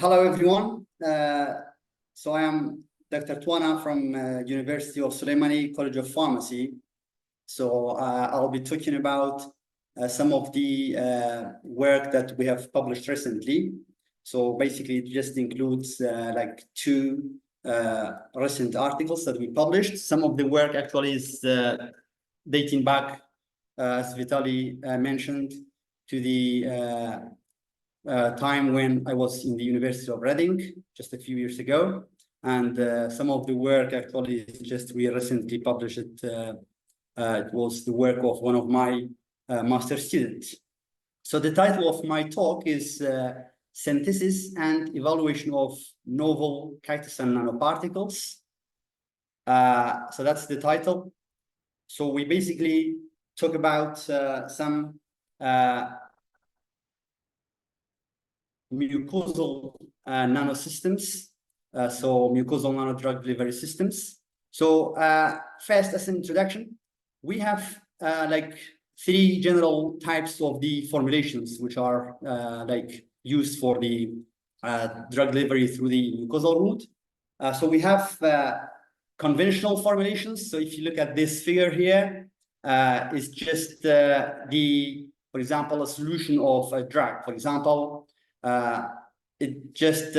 Hello, everyone. So I am Dr. Twana from University of Sulaimani College of Pharmacy. So I'll be talking about some of the work that we have published recently. So basically, it just includes like two recent articles that we published. Some of the work actually is dating back, as Vitaly mentioned, to the time when I was in the University of Reading just a few years ago. And some of the work actually is just we recently published it. It was the work of one of my master students. So the title of my talk is Synthesis and Evaluation of Novel Chitosan Nanoparticles. So that's the title. So we basically talk about some mucosal nanosystems, so mucosal nanodrug delivery systems. So first, as an introduction, we have like three general types of the formulations which are like used for the drug delivery through the mucosal route. So we have conventional formulations. So if you look at this figure here, it's just for example, a solution of a drug. For example, it just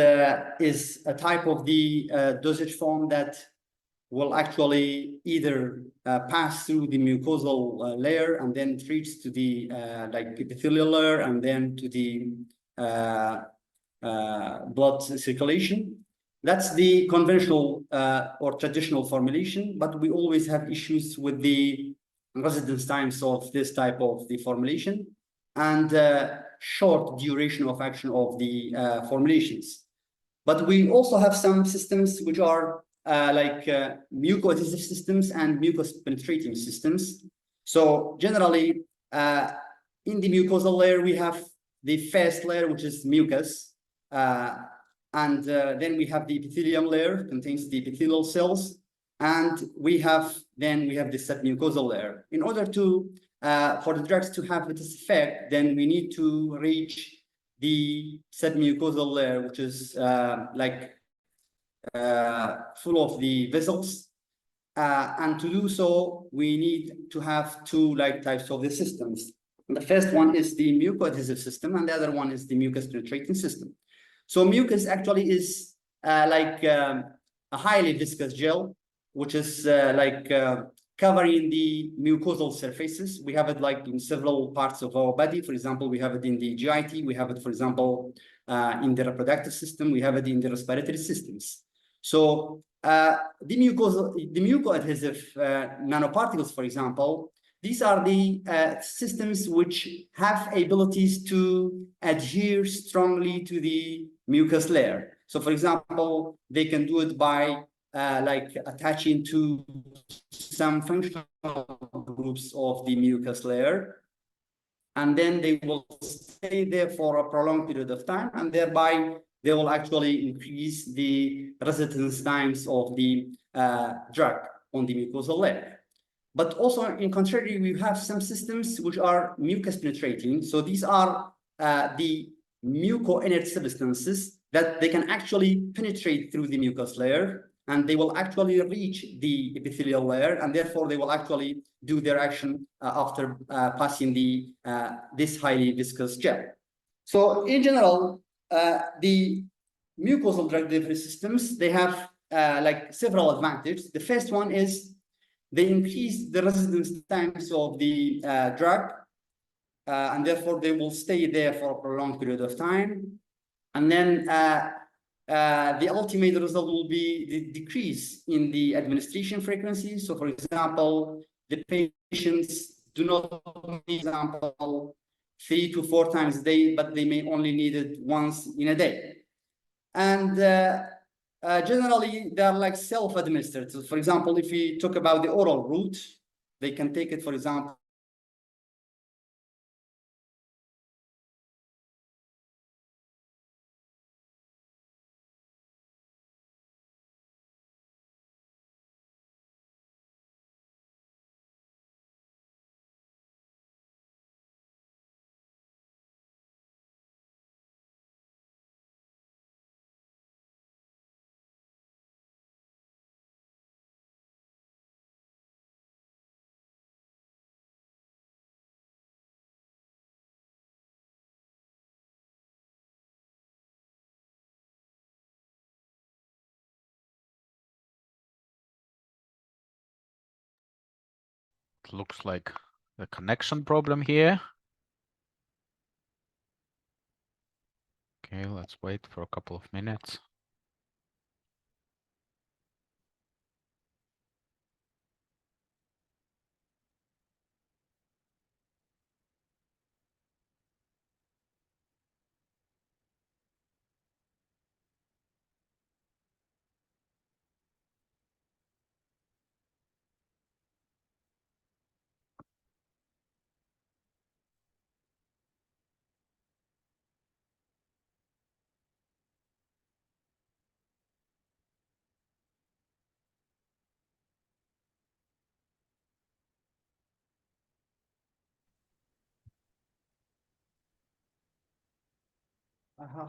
is a type of the dosage form that will actually either pass through the mucosal layer and then it reaches to the like epithelial layer and then to the blood circulation. That's the conventional or traditional formulation, but we always have issues with the residence times of this type of the formulation and short duration of action of the formulations. But we also have some systems which are like mucoadhesive systems and mucus penetrating systems. So generally, in the mucosal layer, we have the first layer, which is mucus. And then we have the epithelium layer, contains the epithelial cells. And we have the submucosal layer. In order to for the drugs to have this effect, then we need to reach the submucosal layer, which is like full of the vessels. And to do so, we need to have two like types of the systems. And the first one is the mucoadhesive system, and the other one is the mucus penetrating system. So mucus actually is like a highly viscous gel, which is covering the mucosal surfaces. We have it like in several parts of our body. For example, we have it in the GIT. We have it, for example, in the reproductive system. We have it in the respiratory systems. So the mucoadhesive nanoparticles, for example, these are the systems which have abilities to adhere strongly to the mucus layer. So, for example, they can do it by like attaching to some functional groups of the mucus layer, and then they will stay there for a prolonged period of time, and thereby they will actually increase the residence times of the drug on the mucosal layer. But also, in contrary, we have some systems which are mucus penetrating. So these are the muco-inert substances that they can actually penetrate through the mucus layer, and they will actually reach the epithelial layer, and therefore they will actually do their action after passing the this highly viscous gel. So in general, the mucosal drug delivery systems, they have like several advantages. The first one is they increase the residence times of the drug, and therefore they will stay there for a prolonged period of time. And then the ultimate result will be the decrease in the administration frequency. So, for example, the patients do not need, for example, 3 to 4 times a day, but they may only need it once in a day. And generally, they are like self-administered. So, for example, if we talk about the oral route, they can take it, for example, looks like a connection problem here. Okay, let's wait for a couple of minutes.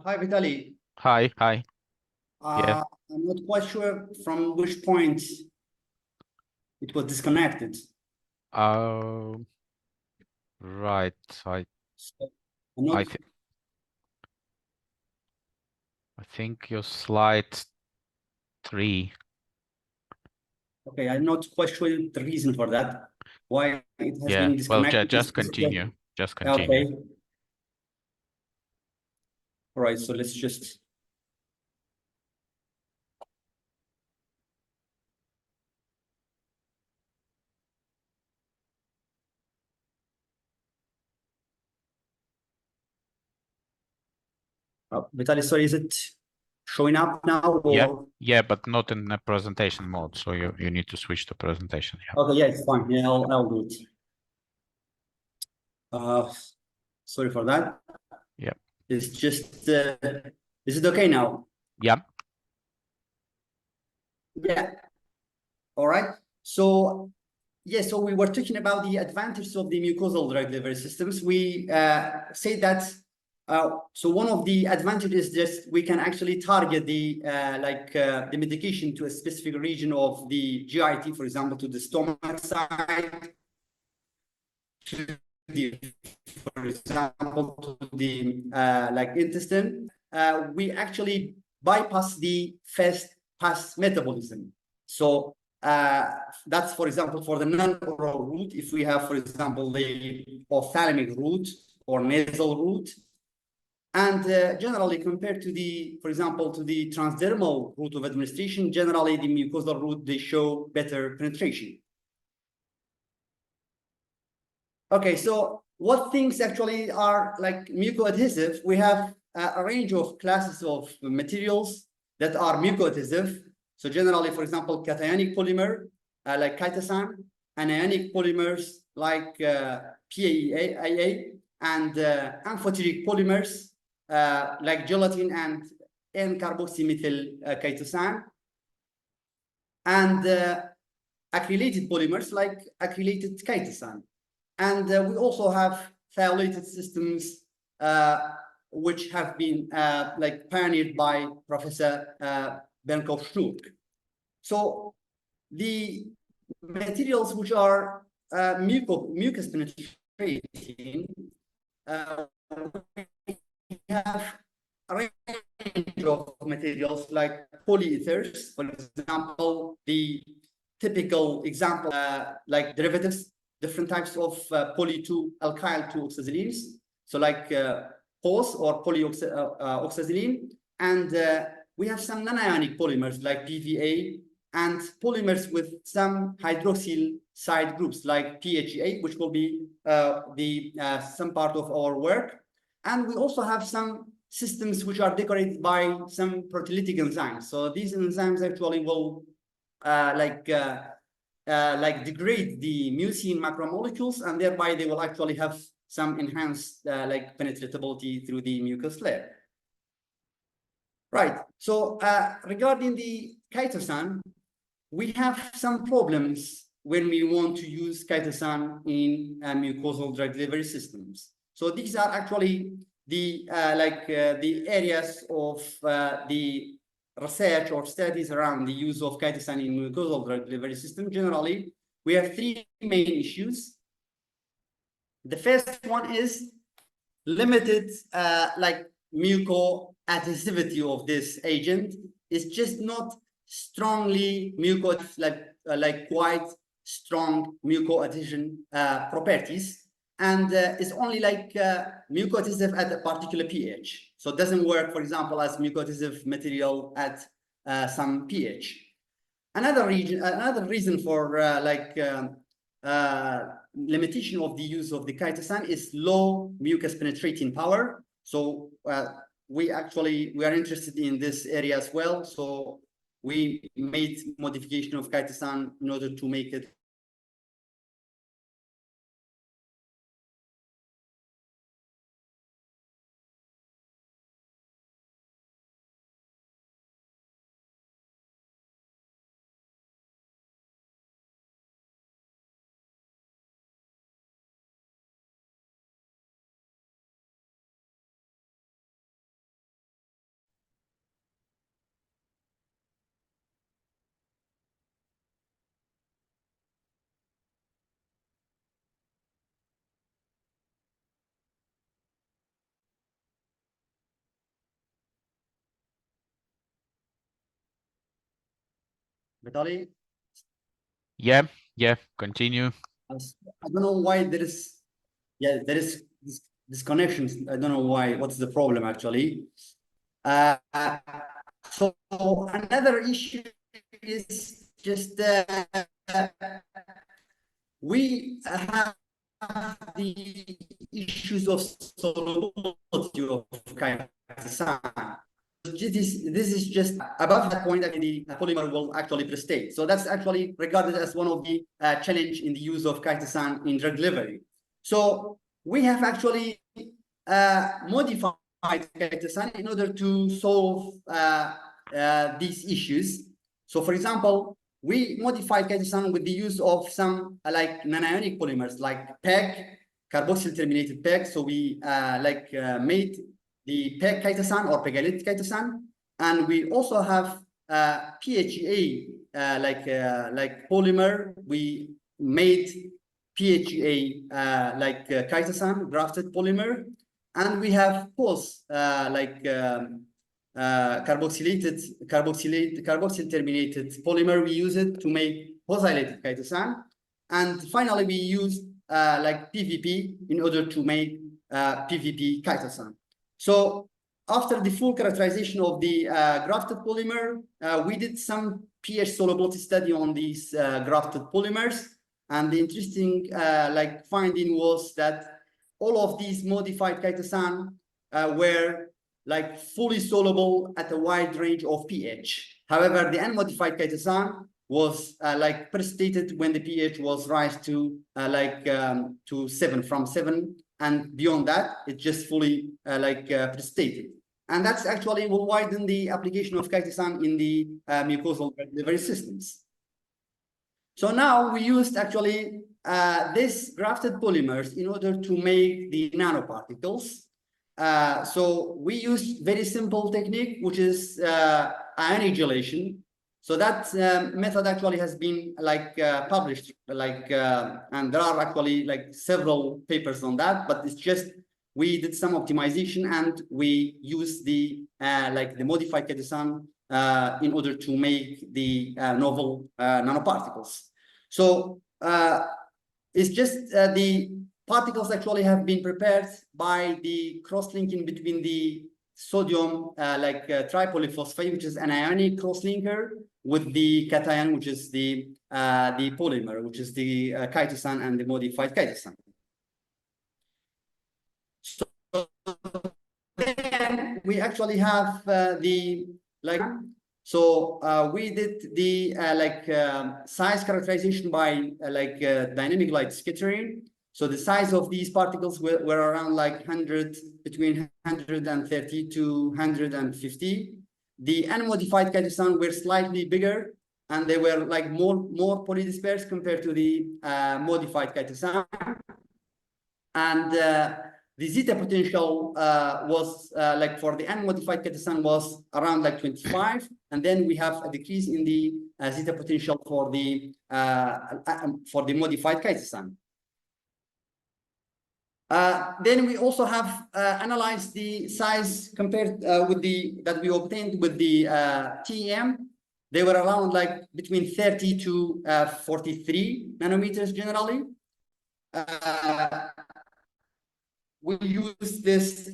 Hi, Vitaly. Hi, hi. Yeah. I'm not quite sure from which point it was disconnected. Right. So I'm not, I think your slide 3. okay, I'm not quite sure the reason for that. Why it has Yeah. been Well, disconnected. just continue. Just continue. Okay. All right, so let's just. Vitaly, sorry, is it showing up now? Yeah. Or? Yeah, but not in the presentation mode. So you need to switch to presentation. Yeah. Okay, yeah, it's fine. Yeah, I'll do it. Sorry for that. Yeah. It's just, is it okay now? Yeah. Yeah. All right. So, yeah, so we were talking about the advantages of the mucosal drug delivery systems. We say that, so one of the advantages is just we can actually target the the medication to a specific region of the GIT, for example, to the stomach side, to the, for example, to the intestine. We actually bypass the fast pass metabolism. So that's, for example, for the non-oral route, if we have, for example, the ophthalmic route or nasal route. And generally, compared to the, for example, to the transdermal route of administration, generally the mucosal route, they show better penetration. Okay, so what things actually are like mucoadhesive? We have a range of classes of materials that are mucoadhesive. So generally, for example, cationic polymer like chitosan, anionic polymers like PAA, and amphoteric polymers like gelatin and N-carboxymethyl chitosan, and acrylated polymers like acrylated chitosan. And we also have thiolated systems which have been pioneered by Professor Benkow-Schluck. So the materials which are mucus penetrating, we have a range of materials like polyethers, for example, the typical example like derivatives, different types of poly-2-alkyl 2-oxazolines, so like POS or polyoxazoline, and we have some non-ionic polymers like PVA and polymers with some hydroxyl side groups like PHA, which will be some part of our work. And we also have some systems which are decorated by some proteolytic enzymes. So these enzymes actually will degrade the mucin macromolecules, and thereby they will actually have some enhanced penetratability through the mucus layer. Right. So regarding the chitosan, we have some problems when we want to use chitosan in mucosal drug delivery systems. So these are actually the the areas of the research or studies around the use of chitosan in mucosal drug delivery system. Generally, we have three main issues. The first one is limited mucoadhesivity of this agent. It's just not strongly quite strong mucoadhesion properties, and is only like mucoadhesive at a particular pH. So it doesn't work, for example, as mucoadhesive material at some pH. Another reason for limitation of the use of the chitosan is low mucus penetrating power. So we are interested in this area as well. So we made modification of chitosan in order to make it Vitali. Yeah, yeah, continue. I don't know why there is this disconnections. I don't know why. What's the problem actually? So another issue is just we have the issues of solubility of chitosan. This is just above that point that the polymer will actually prestate. So that's actually regarded as one of the challenge in the use of chitosan in drug delivery. So we have actually modified chitosan in order to solve these issues. So for example, we modified chitosan with the use of some like nanionic polymers like PEG, carboxyl terminated PEG. So we made the PEG chitosan or pegylated chitosan, and we also have PHEA like polymer. We made PHEA chitosan grafted polymer, and we have carboxyl terminated polymer. We use it to make posylated chitosan, and finally we use PVP in order to make PVP chitosan. So after the full characterization of the grafted polymer, we did some pH solubility study on these grafted polymers, and the interesting finding was that all of these modified chitosan were fully soluble at a wide range of pH. However, the unmodified chitosan was precipitated when the pH was raised to 7, from 7, and beyond that, it just fully precipitated. And that's actually will widen the application of chitosan in the mucosal delivery systems. So now we used actually this grafted polymers in order to make the nanoparticles. So we used very simple technique, which is ionic gelation. So that method actually has been published, and there are actually several papers on that. But it's just we did some optimization and we used the modified chitosan in order to make the novel nanoparticles. So it's just the particles actually have been prepared by the cross-linking between the sodium tripolyphosphate, which is an ionic cross-linker, with the cation, which is the polymer, which is the chitosan and the modified chitosan. So then we actually have we did the size characterization by dynamic light scattering. So the size of these particles were around between 130 to 150. The unmodified chitosan were slightly bigger, and they were more polydispersed compared to the modified chitosan. And the zeta potential was for the unmodified chitosan was around 25, and then we have a decrease in the zeta potential for the modified chitosan. Then we also have analyzed the size compared with that we obtained with the TEM. they were around like between 30 to 43 nanometers generally. We use this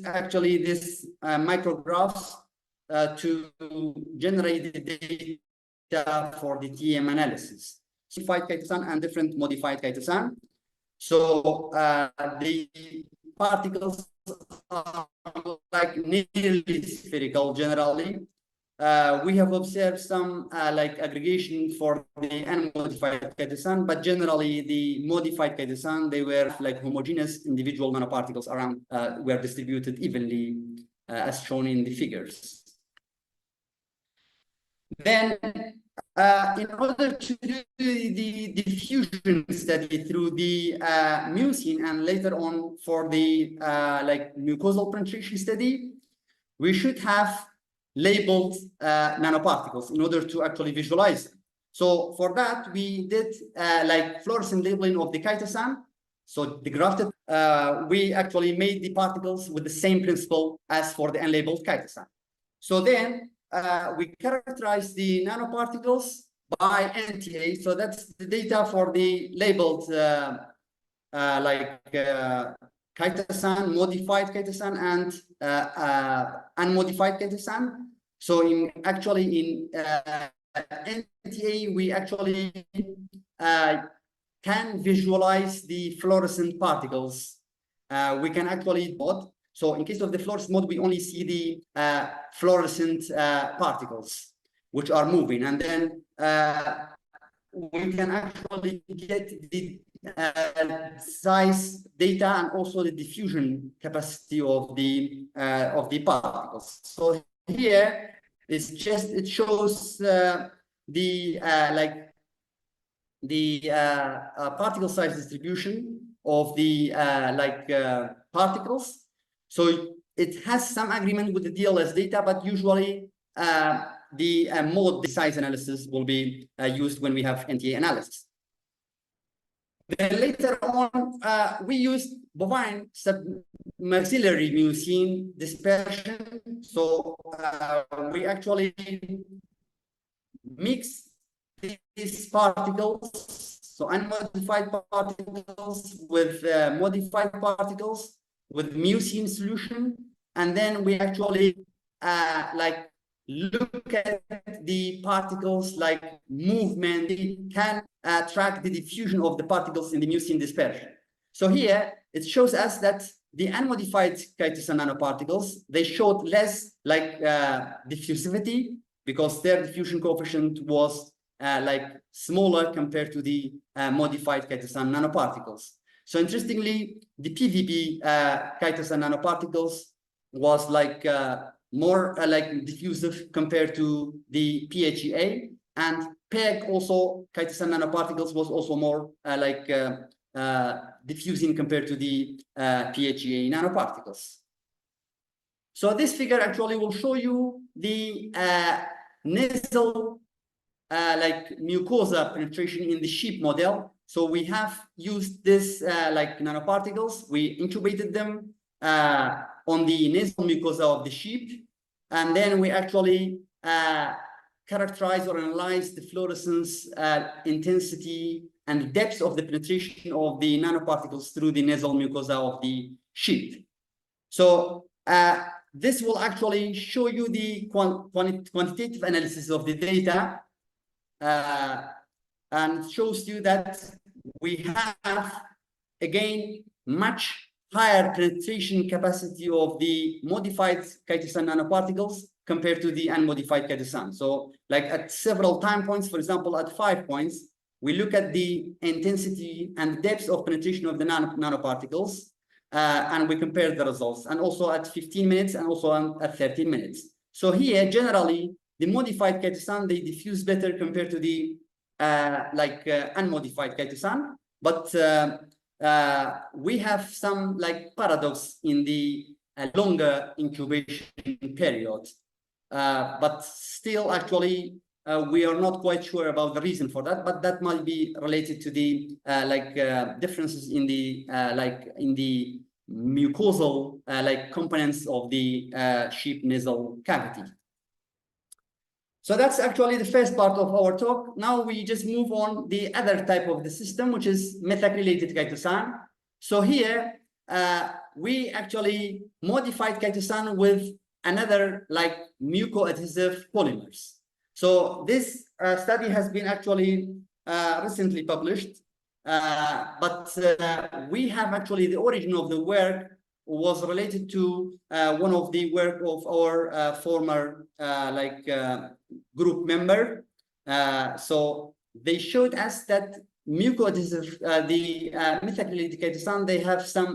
micrographs to generate the data for the TM analysis. Modified Chitosan and different modified Chitosan. So the particles are like nearly spherical generally. We have observed some like aggregation for the unmodified Chitosan, but generally the modified Chitosan, they were like homogeneous individual nanoparticles around, were distributed evenly as shown in the figures. Then in order to do the diffusion study through the mucin and later on for the like mucosal penetration study, we should have labeled nanoparticles in order to actually visualize them. So for that, we did like fluorescent labeling of the chitosan. So the grafted, we actually made the particles with the same principle as for the unlabeled chitosan. So then we characterize the nanoparticles by NTA. So that's the data for the labeled chitosan, modified chitosan, and unmodified chitosan. So in NTA, we actually can visualize the fluorescent particles. We can actually plot. So in case of the fluorescent mode, we only see the fluorescent particles, which are moving. And then we can actually get the size data and also the diffusion capacity of the particles. So here it's just, it shows the particle size distribution of the particles. So it has some agreement with the DLS data, but usually the mode size analysis will be used when we have NTA analysis. Then later on, we used bovine submaxillary mucin dispersion. So we actually mix these particles, so unmodified particles with modified particles with mucin solution, and then we actually like look at the particles like movement. We can track the diffusion of the particles in the mucin dispersion. So here it shows us that the unmodified chitosan nanoparticles, they showed less like diffusivity because their diffusion coefficient was like smaller compared to the modified chitosan nanoparticles. So interestingly, the PVB chitosan nanoparticles was like more like diffusive compared to the PHEA, and PEG also chitosan nanoparticles was also more diffusing compared to the PHEA nanoparticles. So this figure actually will show you the nasal mucosa penetration in the sheep model. So we have used this nanoparticles. We incubated them on the nasal mucosa of the sheep, and then we actually characterize or analyze the fluorescence intensity and depth of the penetration of the nanoparticles through the nasal mucosa of the sheep. So this will actually show you the quantitative analysis of the data, and shows you that we have, again, much higher penetration capacity of the modified chitosan nanoparticles compared to the unmodified chitosan. So like at several time points, for example, at 5 points, we look at the intensity and depth of penetration of the nanoparticles, and we compare the results, and also at 15 minutes and also at 13 minutes. So here, generally, the modified chitosan, they diffuse better compared to the unmodified chitosan, but we have some like paradox in the longer incubation period, but still actually we are not quite sure about the reason for that, but that might be related to the differences in the mucosal components of the sheep nasal cavity. So that's actually the first part of our talk. Now we just move on the other type of the system, which is methacylated chitosan. So here we actually modified chitosan with another like mucoadhesive polymers. So this study has been actually recently published, but we have actually the origin of the work was related to one of the work of our former group member. So they showed us that mucoadhesive, the methacylated chitosan,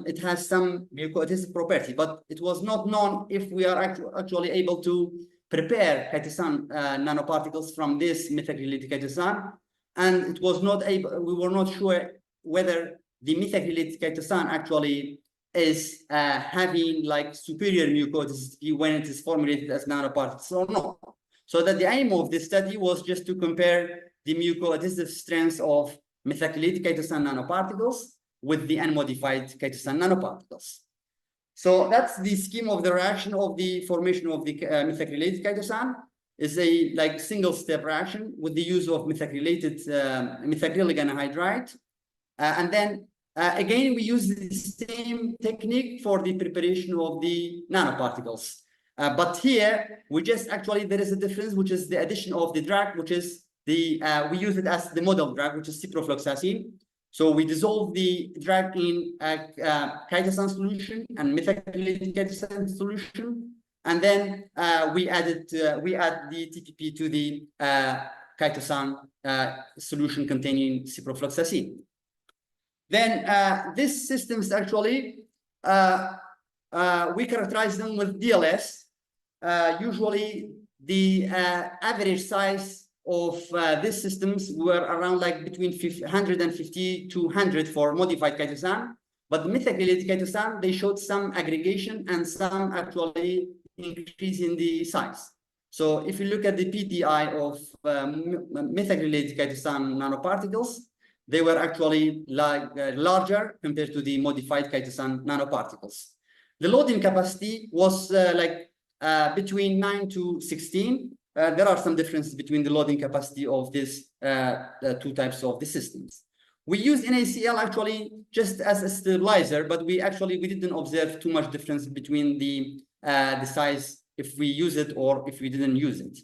it has some mucoadhesive property, but it was not known if we are actually able to prepare chitosan nanoparticles from this methacylated chitosan, and it was not able. We were not sure whether the methacylated chitosan actually is having like superior mucoadhesivity when it is formulated as nanoparticles or not. So that the aim of this study was just to compare the mucoadhesive strengths of methacylated chitosan nanoparticles with the unmodified chitosan nanoparticles. So that's the scheme of the reaction of the formation of the methacylated chitosan. Is a like single-step reaction with the use of methacylated methacrylic anhydride, and then again we use the same technique for the preparation of the nanoparticles. But here we just actually there is a difference, which is the addition of the drug, which is the we use it as the model drug, which is ciprofloxacin. So we dissolve the drug in chitosan solution and methacylated chitosan solution, and then we add the TPP to the chitosan solution containing ciprofloxacin. Then these systems actually we characterize them with DLS. Usually the average size of these systems were around like between 150 to 100 for modified chitosan, but the methacylated chitosan, they showed some aggregation and some actually increase in the size. So if you look at the PDI of methacylated chitosan nanoparticles, they were actually like larger compared to the modified chitosan nanoparticles. The loading capacity was between 9 to 16. There are some differences between the loading capacity of these two types of the systems. We use NaCl actually just as a stabilizer, but we didn't observe too much difference between the size if we use it or if we didn't use it.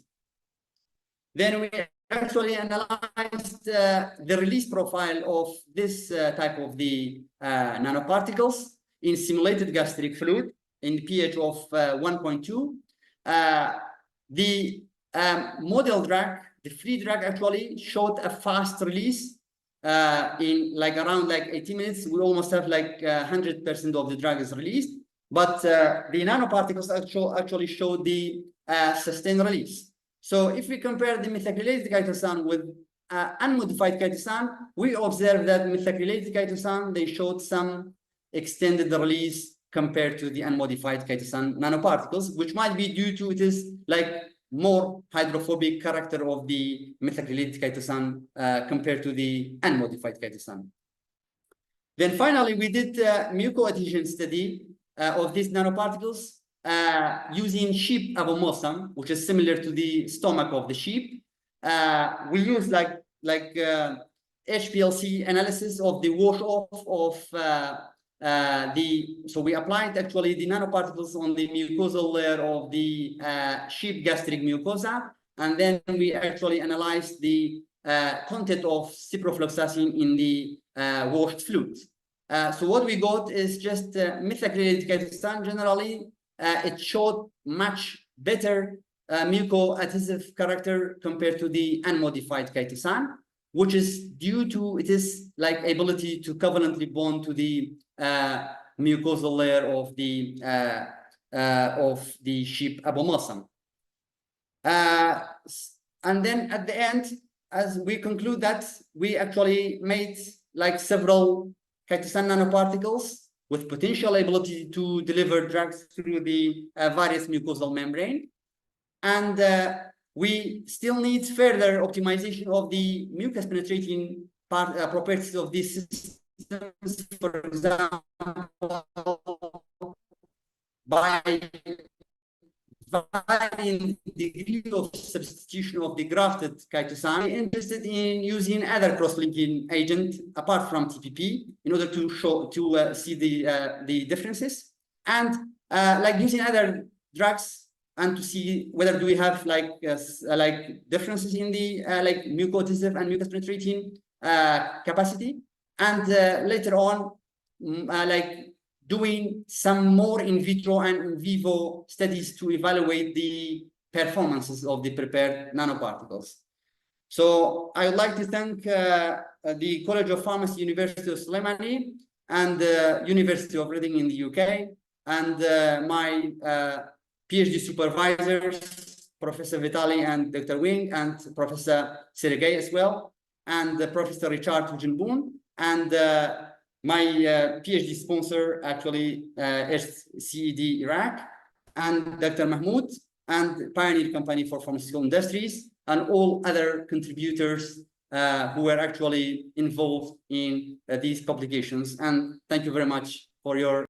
Then we actually analyzed the release profile of this type of the nanoparticles in simulated gastric fluid in pH of 1.2. The model drug, the free drug actually showed a fast release in like around like 80 minutes. We almost have like 100% of the drug is released, but the nanoparticles actually showed the sustained release. So if we compare the methacylated chitosan with unmodified chitosan, we observe that methacylated chitosan, they showed some extended release compared to the unmodified chitosan nanoparticles, which might be due to it is like more hydrophobic character of the methacylated chitosan compared to the unmodified chitosan. Then finally, we did a mucoadhesion study of these nanoparticles using sheep abomosum, which is similar to the stomach of the sheep. We use like HPLC analysis of the wash off of so we applied actually the nanoparticles on the mucosal layer of the sheep gastric mucosa, and then we actually analyzed the content of ciprofloxacin in the washed fluids. So what we got is just methacylated chitosan. Generally, it showed much better mucoadhesive character compared to the unmodified chitosan, which is due to it is like ability to covalently bond to the mucosal layer of the sheep abomosum. And then at the end, as we conclude that we actually made like several chitosan nanoparticles with potential ability to deliver drugs through the various mucosal membrane. And we still need further optimization of the mucus penetrating properties of these systems, for example, by varying degree of substitution of the grafted chitosan, interested in using other cross-linking agent apart from TPP in order to see the differences, and like using other drugs and to see whether do we have like differences in the like mucoadhesive and mucus penetrating capacity, and later on like doing some more in vitro and in vivo studies to evaluate the performances of the prepared nanoparticles. So I would like to thank the College of Pharmacy, University of Sulaimani, and the University of Reading in the UK, and my PhD supervisors, Professor Vitali and Dr. Wing, and Professor Sergei as well, and Professor Richard Hugenboon, and my PhD sponsor actually is CED Iraq, and Dr. Mahmoud, and Pioneer Company for Pharmaceutical Industries, and all other contributors who were actually involved in these publications. And thank you very much for your